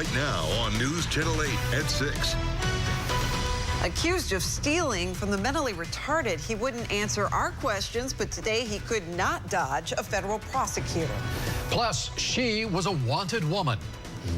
right now on News Channel 8 at 6. Accused of stealing from the mentally retarded, he wouldn't answer our questions, but today he could not dodge a federal prosecutor. Plus, she was a wanted woman.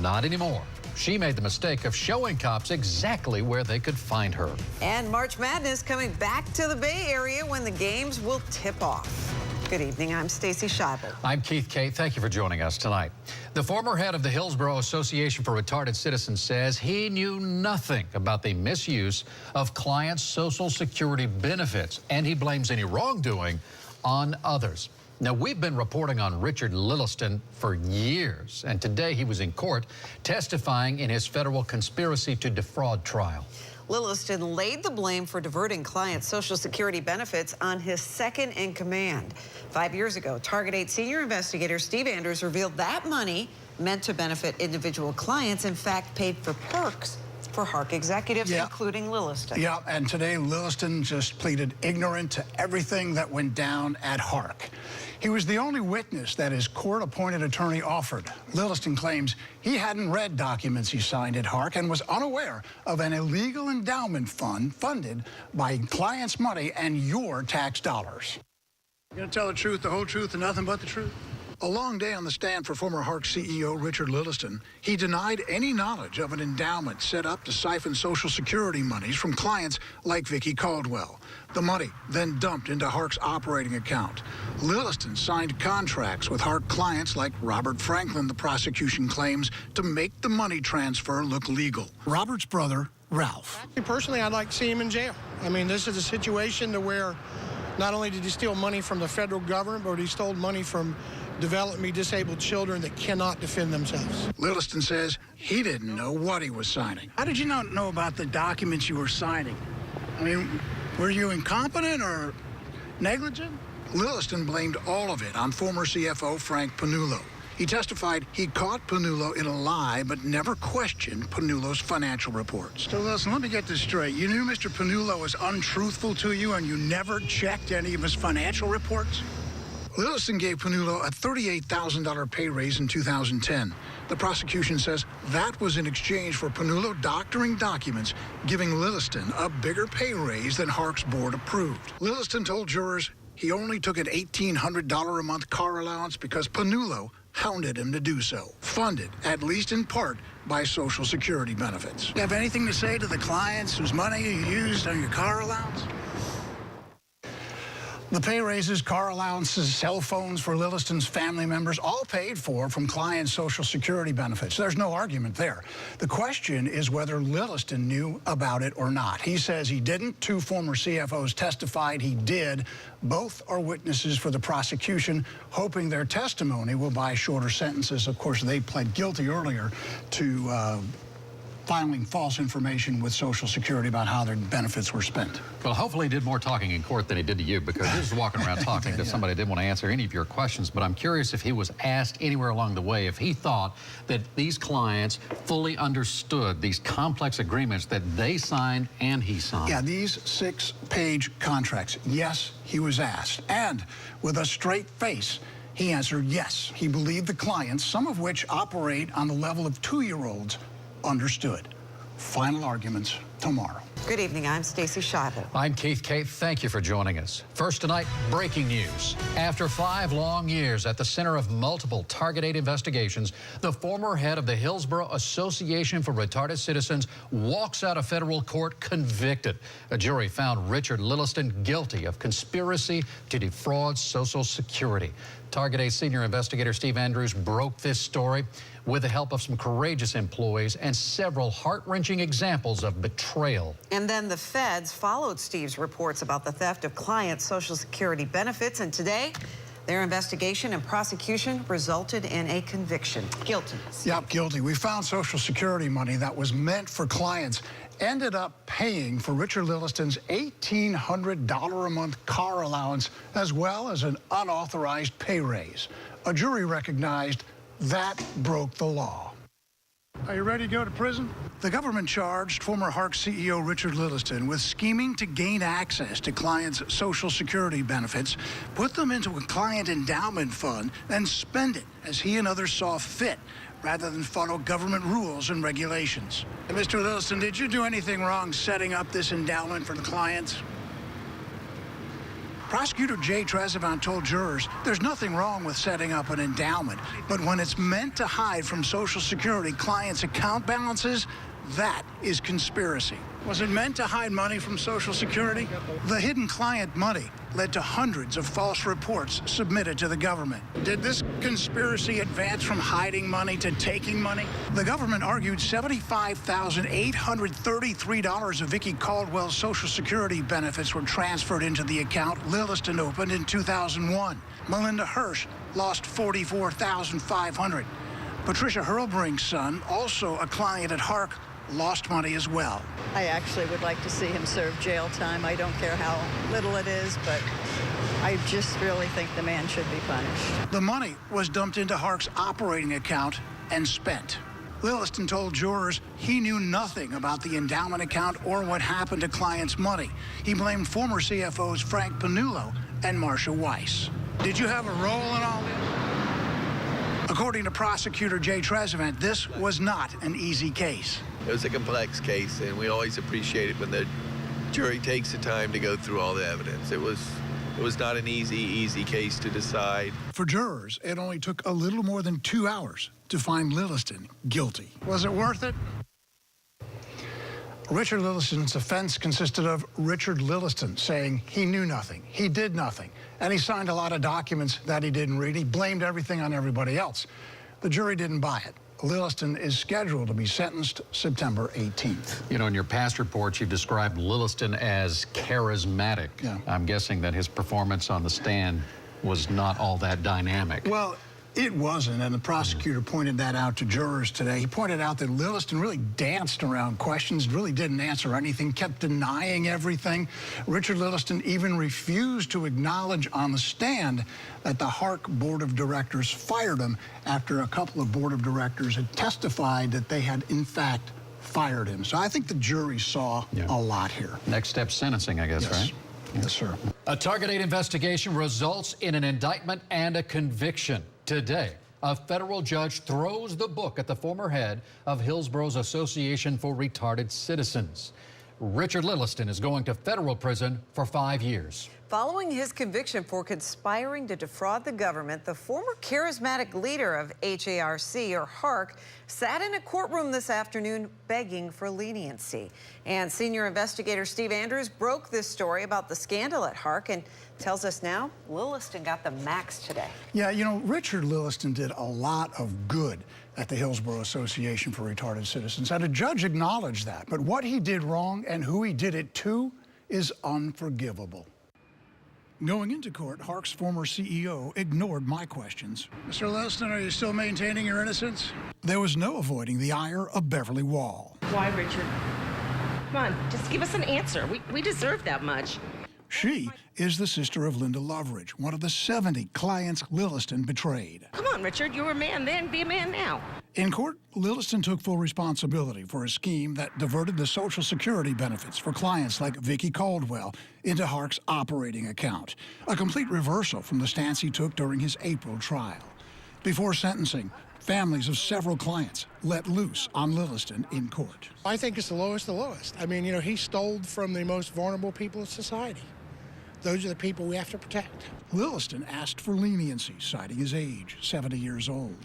Not anymore. She made the mistake of showing cops exactly where they could find her. And March Madness coming back to the Bay Area when the games will tip off. Good evening, I'm Stacey Scheibel. I'm Keith Kate. Thank you for joining us tonight. The former head of the Hillsborough Association for Retarded Citizens says he knew nothing about the misuse of clients' Social Security benefits, and he blames any wrongdoing on others. Now, we've been reporting on Richard Lilliston for years, and today he was in court testifying in his federal conspiracy to defraud trial. Lilliston laid the blame for diverting clients' Social Security benefits on his second in command. 5 years ago, Target 8 senior investigator Steve Andrews revealed that money meant to benefit individual clients, in fact, paid for perks for HARC executives, including Lilliston. Yeah, and today Lilliston just pleaded ignorant to everything that went down at HARC. He was the only witness that his court-appointed attorney offered. Lilliston claims he hadn't read documents he signed at HARC and was unaware of an illegal endowment fund funded by clients' money and your tax dollars. You gonna tell the truth, the whole truth, and nothing but the truth? A long day on the stand for former HARC CEO Richard Lilliston. He denied any knowledge of an endowment set up to siphon Social Security monies from clients like Vicky Caldwell. The money then dumped into HARC's operating account. Lilliston signed contracts with HARC clients like Robert Franklin, the prosecution claims, to make the money transfer look legal. Robert's brother, Ralph. Personally, I'd like to see him in jail. I mean, this is a situation to where not only did he steal money from the federal government, but he stole money from developmentally disabled children that cannot defend themselves. Lilliston says he didn't know what he was signing. How did you not know about the documents you were signing? I mean, were you incompetent or negligent? Lilliston blamed all of it on former CFO Frank Pannulo. He testified he caught Pannulo in a lie, but never questioned Pannulo's financial reports. So, Lilliston, let me get this straight. You knew Mr. Pannulo was untruthful to you, and you never checked any of his financial reports? Lilliston gave Pannulo a $38,000 pay raise in 2010. The prosecution says that was in exchange for Pannulo doctoring documents, giving Lilliston a bigger pay raise than HARC's board approved. Lilliston told jurors he only took an $1,800 a month car allowance because Pannulo hounded him to do so, funded, at least in part, by Social Security benefits. You have anything to say to the clients whose money you used on your car allowance? The pay raises, car allowances, cell phones for Lilliston's family members, all paid for from clients' Social Security benefits. There's no argument there. The question is whether Lilliston knew about it or not. He says he didn't. Two former CFOs testified he did. Both are witnesses for the prosecution, hoping their testimony will buy shorter sentences. Of course, they pled guilty earlier to filing false information with Social Security about how their benefits were spent. Well, hopefully he did more talking in court than he did to you, because he was walking around talking to somebody that didn't want to answer any of your questions. But I'm curious if he was asked anywhere along the way if he thought that these clients fully understood these complex agreements that they signed and he signed. Yeah, these 6-page contracts, yes, he was asked. And with a straight face, he answered yes. He believed the clients, some of which operate on the level of 2-year-olds, understood. Final arguments tomorrow. Good evening, I'm Stacey Scheibel. I'm Keith Kate. Thank you for joining us. First tonight, breaking news. After 5 long years at the center of multiple Target 8 investigations, the former head of the Hillsborough Association for Retarded Citizens walks out of federal court convicted. A jury found Richard Lilliston guilty of conspiracy to defraud Social Security. Target 8 senior investigator Steve Andrews broke this story with the help of some courageous employees and several heart-wrenching examples of betrayal. And then the feds followed Steve's reports about the theft of clients' Social Security benefits, and today, their investigation and prosecution resulted in a conviction. Guilty. Yep, guilty. We found Social Security money that was meant for clients ended up paying for Richard Lilliston's $1,800 a month car allowance, as well as an unauthorized pay raise. A jury recognized that broke the law. Are you ready to go to prison? The government charged former HARC CEO Richard Lilliston with scheming to gain access to clients' Social Security benefits, put them into a client endowment fund, and spend it as he and others saw fit, rather than follow government rules and regulations. And Mr. Lilliston, did you do anything wrong setting up this endowment for the clients? Prosecutor Jay Trezevant told jurors there's nothing wrong with setting up an endowment, but when it's meant to hide from Social Security clients' account balances, that is conspiracy. Was it meant to hide money from Social Security? The hidden client money led to hundreds of false reports submitted to the government. Did this conspiracy advance from hiding money to taking money? The government argued $75,833 of Vicky Caldwell's Social Security benefits were transferred into the account Lilliston opened in 2001. Melinda Hirsch lost $44,500. Patricia Hurlbrink's son, also a client at HARC, lost money as well. I actually would like to see him serve jail time. I don't care how little it is, but I just really think the man should be punished. The money was dumped into HARC's operating account and spent. Lilliston told jurors he knew nothing about the endowment account or what happened to clients' money. He blamed former CFOs Frank Panullo and Marcia Weiss. Did you have a role in all this? According to prosecutor Jay Trezevant, this was not an easy case. It was a complex case, and we always appreciate it when the jury takes the time to go through all the evidence. It was not an easy case to decide. For jurors, it only took a little more than 2 hours to find Lilliston guilty. Was it worth it? Richard Lilliston's offense consisted of Richard Lilliston saying he knew nothing, he did nothing, and he signed a lot of documents that he didn't read. He blamed everything on everybody else. The jury didn't buy it. Lilliston is scheduled to be sentenced September 18th. You know, in your past reports, you've described Lilliston as charismatic. Yeah. I'm guessing that his performance on the stand was not all that dynamic. Well, it wasn't, and the prosecutor pointed that out to jurors today. He pointed out that Lilliston really danced around questions, really didn't answer anything, kept denying everything. Richard Lilliston even refused to acknowledge on the stand that the HARC Board of Directors fired him after a couple of Board of Directors had testified that they had, in fact, fired him. So I think the jury saw a lot here. Next step, sentencing, I guess, Yes. right? Yes, sir. A Target 8 investigation results in an indictment and a conviction. Today, a federal judge throws the book at the former head of Hillsborough Association for Retarded Citizens. Richard Lilliston is going to federal prison for 5 years. Following his conviction for conspiring to defraud the government, the former charismatic leader of HARC, or HARC, sat in a courtroom this afternoon begging for leniency. And senior investigator Steve Andrews broke this story about the scandal at HARC and tells us now Lilliston got the max today. Yeah, you know, Richard Lilliston did a lot of good at the Hillsborough Association for Retarded Citizens, and a judge acknowledged that. But what he did wrong and who he did it to is unforgivable. Going into court, HARC's former CEO ignored my questions. Mr. Lilliston, are you still maintaining your innocence? There was no avoiding the ire of Beverly Wall. Why, Richard? Come on, just give us an answer. We deserve that much. She is the sister of Linda Loveridge, one of the 70 clients Lilliston betrayed. Come on, Richard, you were a man then, be a man now. In court, Lilliston took full responsibility for a scheme that diverted the Social Security benefits for clients like Vicky Caldwell into HARC's operating account, a complete reversal from the stance he took during his April trial. Before sentencing, families of several clients let loose on Lilliston in court. I think it's the lowest of the lowest. I mean, you know, he stole from the most vulnerable people of society. Those are the people we have to protect. Lilliston asked for leniency, citing his age, 70 years old.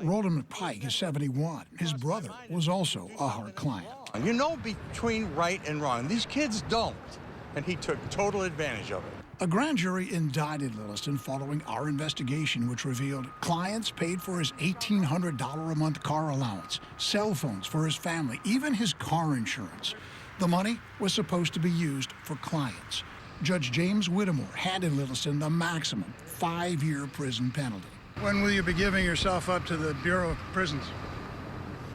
Roland McPike is 71. His brother was also a HARC client. You know between right and wrong. These kids don't. And he took total advantage of it. A grand jury indicted Lilliston following our investigation, which revealed clients paid for his $1,800 a month car allowance, cell phones for his family, even his car insurance. The money was supposed to be used for clients. Judge James Whittemore handed Lilliston the maximum 5-year prison penalty. When will you be giving yourself up to the Bureau of Prisons?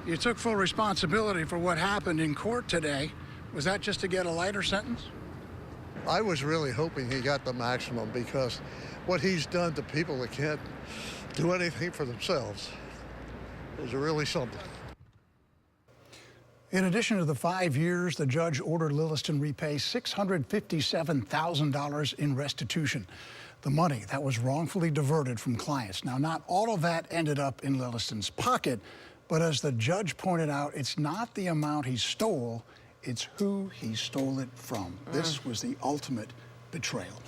You took full responsibility for what happened in court today. Was that just to get a lighter sentence? I was really hoping he got the maximum because what he's done to people that can't do anything for themselves is really something. In addition to the 5 years, the judge ordered Lilliston repay $657,000 in restitution, the money that was wrongfully diverted from clients. Now, not all of that ended up in Lilliston's pocket, but as the judge pointed out, it's not the amount he stole, it's who he stole it from. This was the ultimate betrayal.